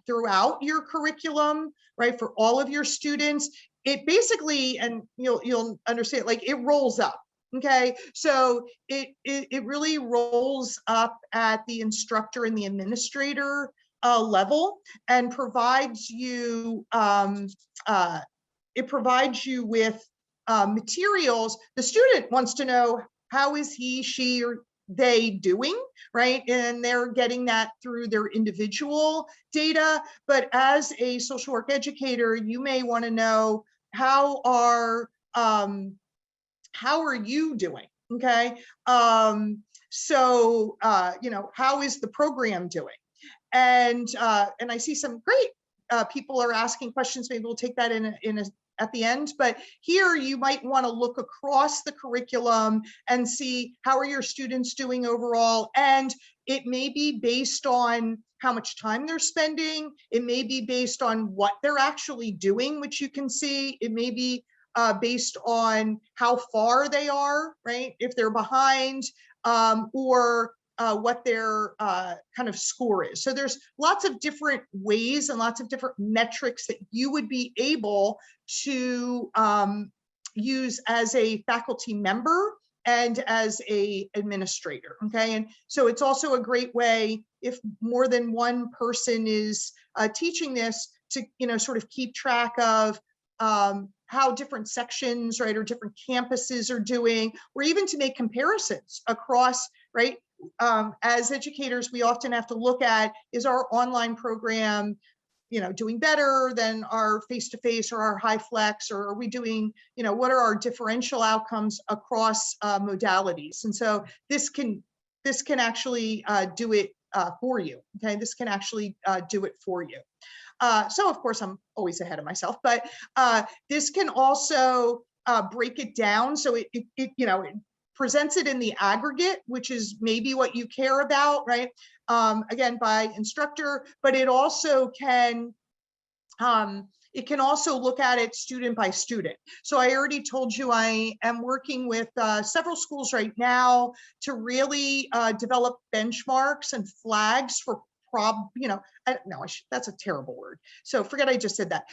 throughout your curriculum, right, for all of your students, it basically, and you'll understand, like it rolls up. Okay, so it really rolls up at the instructor and the administrator level, and provides you it provides you with materials. The student wants to know, how is he, she, or they doing, right? And they're getting that through their individual data. But as a social work educator, you may want to know, how are you doing? Okay, so you know, how is the program doing? And I see some great people are asking questions. Maybe we'll take that at the end, but here you might want to look across the curriculum and see, how are your students doing overall? And it may be based on how much time they're spending. It may be based on what they're actually doing, which you can see. It may be based on how far they are, right? If they're behind, or what their kind of score is. So there's lots of different ways and lots of different metrics that you would be able to use as a faculty member and as a administrator. Okay, and so it's also a great way, if more than one person is teaching this, to, you know, sort of keep track of how different sections, right, or different campuses are doing, or even to make comparisons across, right? As educators, we often have to look at, is our online program, you know, doing better than our face-to-face or our high flex, or are we doing, you know, what are our differential outcomes across modalities? And so this can actually do it for you. Okay, this can actually do it for you. So of course, I'm always ahead of myself, but this can also break it down. So it you know, it presents it in the aggregate, which is maybe what you care about, right? Again, by instructor, but it also can, it can also look at it student by student. So I already told you I am working with several schools right now to really develop benchmarks and flags for that's a terrible word. So forget I just said that.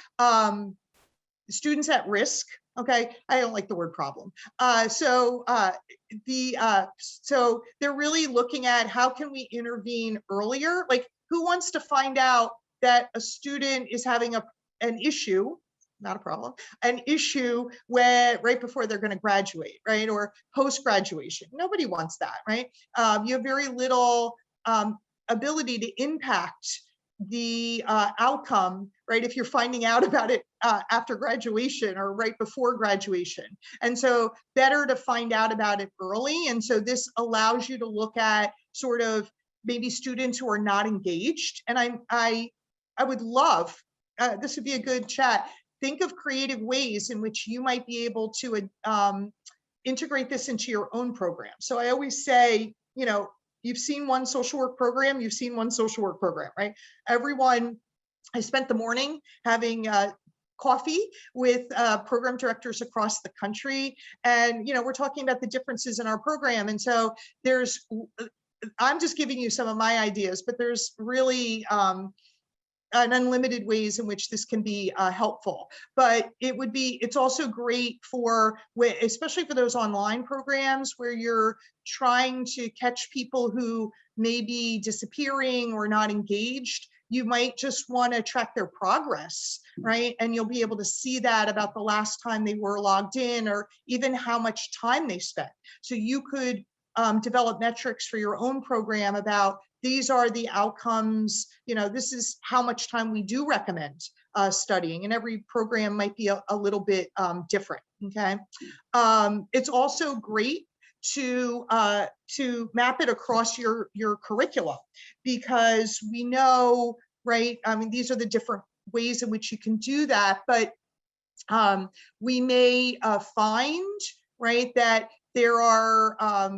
Students at risk. Okay, I don't like the word problem. So they're really looking at, how can we intervene earlier? Like, who wants to find out that a student is having an issue, not a problem, an issue where right before they're going to graduate, right? Or post-graduation. Nobody wants that, right? You have very little ability to impact the outcome, right, if you're finding out about it after graduation or right before graduation. And so better to find out about it early. And so this allows you to look at sort of maybe students who are not engaged. And I would love, this would be a good chat, think of creative ways in which you might be able to integrate this into your own program. So I always say, you've seen one social work program, you've seen one social work program, right? Everyone, I spent the morning having coffee with program directors across the country. And, we're talking about the differences in our program. And so I'm just giving you some of my ideas, but there's really an unlimited ways in which this can be helpful. But it's also great especially for those online programs where you're trying to catch people who may be disappearing or not engaged. You might just want to track their progress, right? And you'll be able to see that about the last time they were logged in, or even how much time they spent. So you could develop metrics for your own program about, these are the outcomes, this is how much time we do recommend studying, and every program might be a little bit different, okay? It's also great to map it across your curriculum, because we know, right? I mean, these are the different ways in which you can do that, but we may find, right, that there are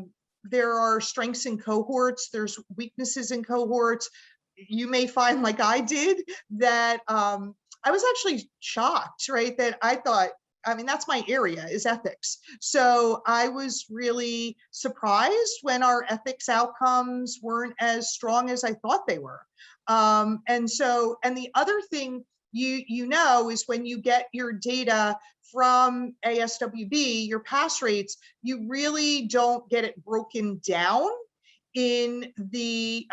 strengths in cohorts, there's weaknesses in cohorts. You may find, like I did, that I was actually shocked, right? That I thought, I mean, that's my area, is ethics. So I was really surprised when our ethics outcomes weren't as strong as I thought they were. And the other thing is when you get your data from ASWB, your pass rates, you really don't get it broken down in the,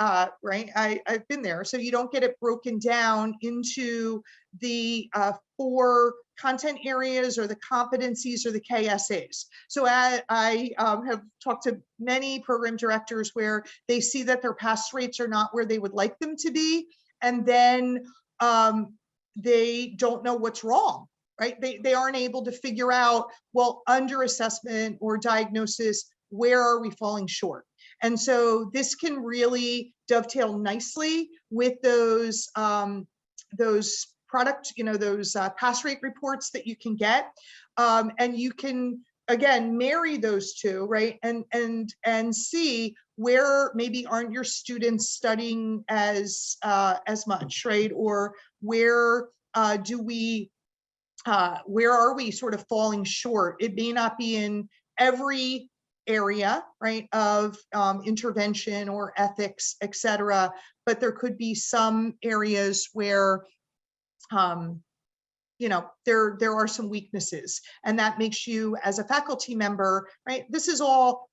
right, I've been there. So you don't get it broken down into the 4 content areas or the competencies or the KSAs. So I have talked to many program directors where they see that their pass rates are not where they would like them to be. And then they don't know what's wrong, right? They aren't able to figure out, well, under assessment or diagnosis, where are we falling short? And so this can really dovetail nicely with those product, those pass rate reports that you can get. And you can, again, marry those two, right? And see where maybe aren't your students studying as much, right? Or where where are we sort of falling short? It may not be in every area, right, of intervention or ethics, et cetera, but there could be some areas where there are some weaknesses, and that makes you, as a faculty member, right? This is all,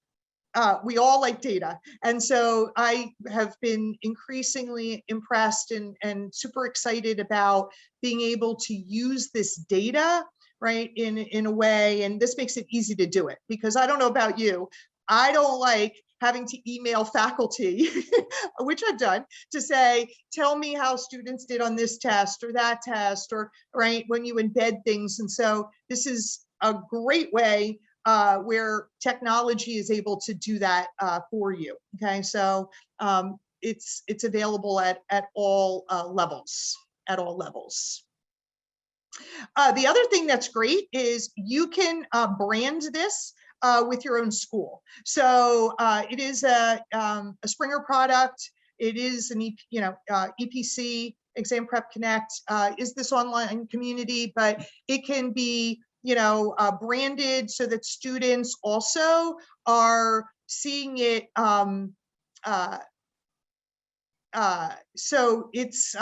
we all like data. And so I have been increasingly impressed and super excited about being able to use this data, right, in a way, and this makes it easy to do it, because I don't know about you, I don't like having to email faculty, which I've done, to say, tell me how students did on this test or that test, or, right, when you embed things. And so this is a great way where technology is able to do that for you, okay? So it's available at all levels, The other thing that's great is you can brand this with your own school. So it is a Springer product. It is an EPC, Exam Prep Connect, is this online community, but it can be branded so that students also are seeing it. So it's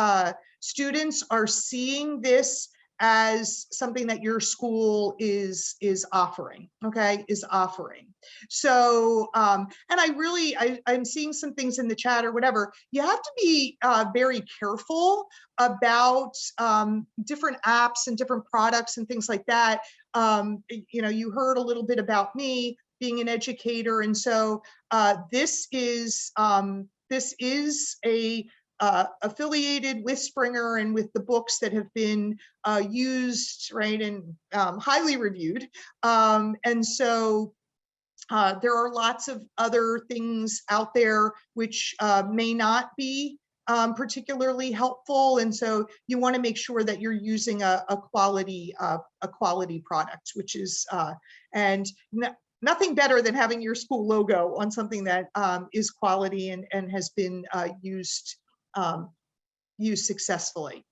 students are seeing this as something that your school is offering, okay, is offering. So, and I'm seeing some things in the chat or whatever. You have to be very careful about different apps and different products and things like that. You heard a little bit about me being an educator, and so this is a affiliated with Springer and with the books that have been used, right, and highly reviewed. And so there are lots of other things out there which may not be particularly helpful. And so you want to make sure that you're using a quality product, which is, and nothing better than having your school logo on something that is quality and has been used successfully.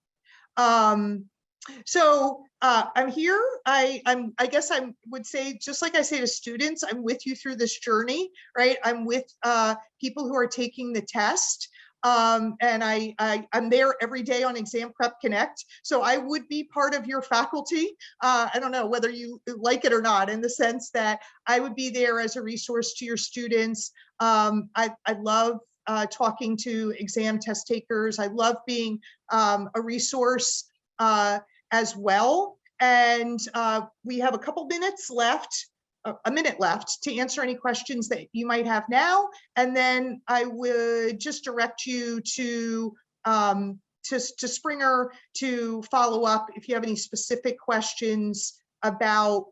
So I'm here. I guess I would say, just like I say to students, I'm with you through this journey, right? I'm with people who are taking the test. And I'm there every day on Exam Prep Connect. So I would be part of your faculty. I don't know whether you like it or not, in the sense that I would be there as a resource to your students. I love talking to exam test takers. I love being a resource as well. And we have a couple minutes left, a minute left, to answer any questions that you might have now. And then I would just direct you to Springer to follow up if you have any specific questions about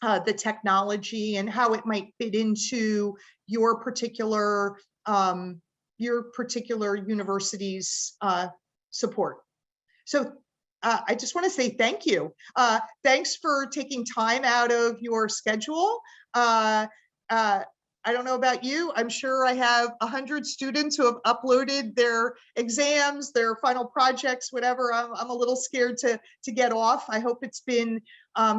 the technology and how it might fit into your particular university's support. So I just want to say thank you. Thanks for taking time out of your schedule. I don't know about you. I'm sure I have 100 students who have uploaded their exams, their final projects, whatever. I'm a little scared to get off. I hope it's been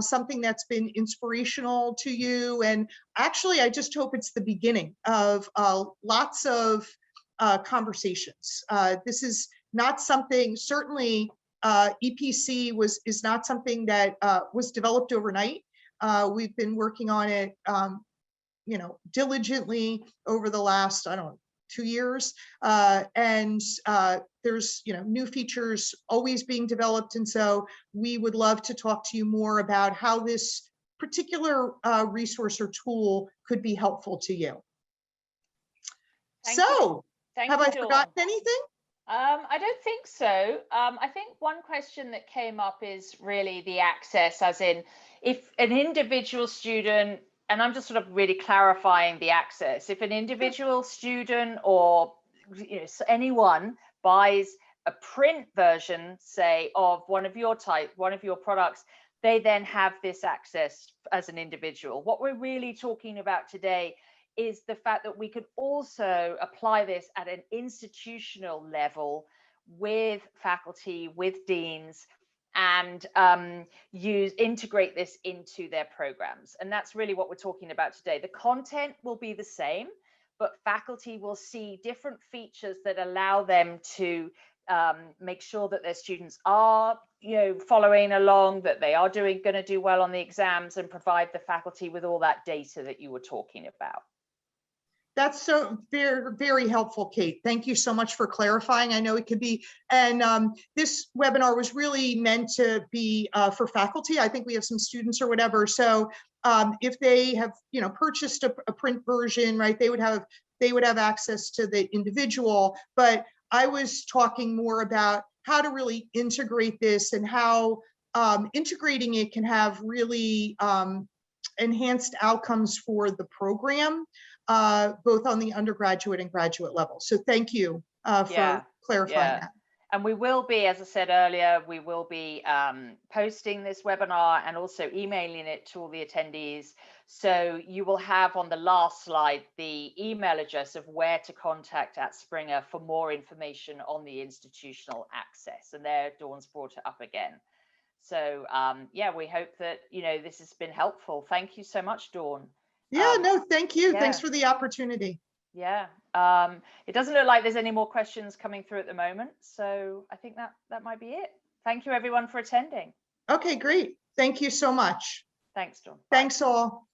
something that's been inspirational to you. And actually, I just hope it's the beginning of lots of conversations. This is not something, certainly EPC is not something that was developed overnight. We've been working on it diligently over the last, 2 years. And there's, new features always being developed. And so we would love to talk to you more about how this particular resource or tool could be helpful to you. Thank you. Have I forgotten anything? I don't think so. I think one question that came up is really the access, as in if an individual student, and I'm just sort of really clarifying the access, if an individual student or anyone buys a print version, say, of one of your products, they then have this access as an individual. What we're really talking about today is the fact that we could also apply this at an institutional level with faculty, with deans, and integrate this into their programs. And that's really what we're talking about today. The content will be the same, but faculty will see different features that allow them to make sure that their students are following along, that they are going to do well on the exams, and provide the faculty with all that data that you were talking about. That's so very, very helpful, Kate. Thank you so much for clarifying. I know it could be, and this webinar was really meant to be for faculty. I think we have some students or whatever. So if they have, purchased a print version, right, they would have access to the individual. But I was talking more about how to really integrate this and how integrating it can have really enhanced outcomes for the program. Both on the undergraduate and graduate level. So thank you for clarifying that. And we will be, as I said earlier, we will be posting this webinar and also emailing it to all the attendees. So you will have on the last slide the email address of where to contact at Springer for more information on the institutional access. And there, Dawn's brought it up again. So we hope that this has been helpful. Thank you so much, Dawn. Yeah, no, thank you. Yeah. Thanks for the opportunity. Yeah, it doesn't look like there's any more questions coming through at the moment. So I think that might be it. Thank you, everyone, for attending. Okay, great. Thank you so much. Thanks, Dawn. Thanks all.